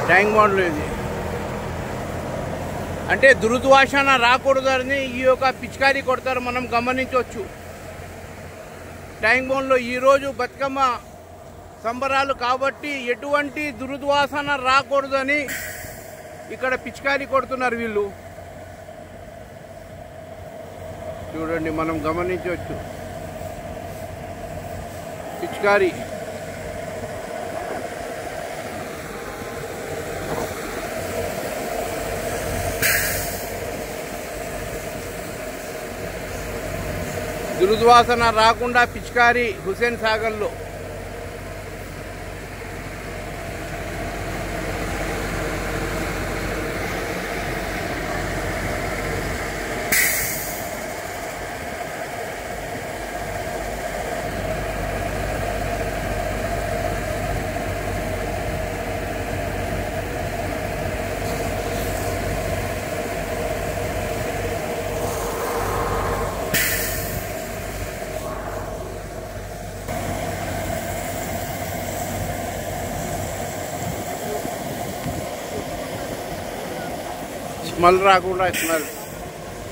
Tank బండ్లో ఇది అంటే దుర్వాసన రాకూడదని ఈ యొక్క పిచికారీ కొడతారు, మనం గమనించవచ్చు. ట్యాంక్ బండ్లో ఈరోజు బతుకమ్మ సంబరాలు కాబట్టి ఎటువంటి దుర్వాసన రాకూడదని ఇక్కడ పిచికారీ కొడుతున్నారు వీళ్ళు. చూడండి, మనం గమనించవచ్చు పిచికారీ. దుర్వాసన రాకుండా పిచికారీ హుసేన్ సాగర్లో. స్మెల్ రాకుండా,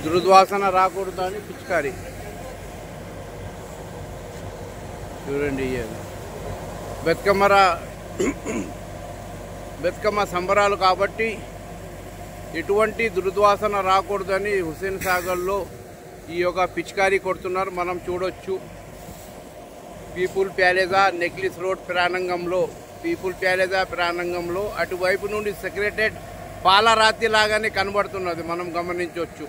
దుర్వాసన రాకూడదు అని పిచికారీ. చూడండి, బతుకమ్మ సంబరాలు కాబట్టి ఎటువంటి దుర్వాసన రాకూడదని హుసేన్ సాగర్లో ఈ యొక్క పిచికారీ కొడుతున్నారు, మనం చూడొచ్చు. పీపుల్ ప్యాలెజా నెక్లెస్ రోడ్ ప్రాంగణంలో అటువైపు నుండి సెక్రటరేట్ పాలరాతి లాగానే కనబడుతున్నది, మనం గమనించవచ్చు.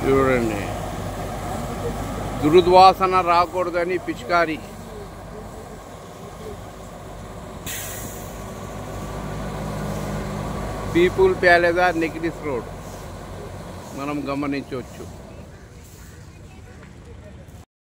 చూడండి, దుర్వాసన రాకూడదని పిచికారీ. పీపుల్ ప్యాలెజా నెక్లెస్ రోడ్ మనం గమనించవచ్చు.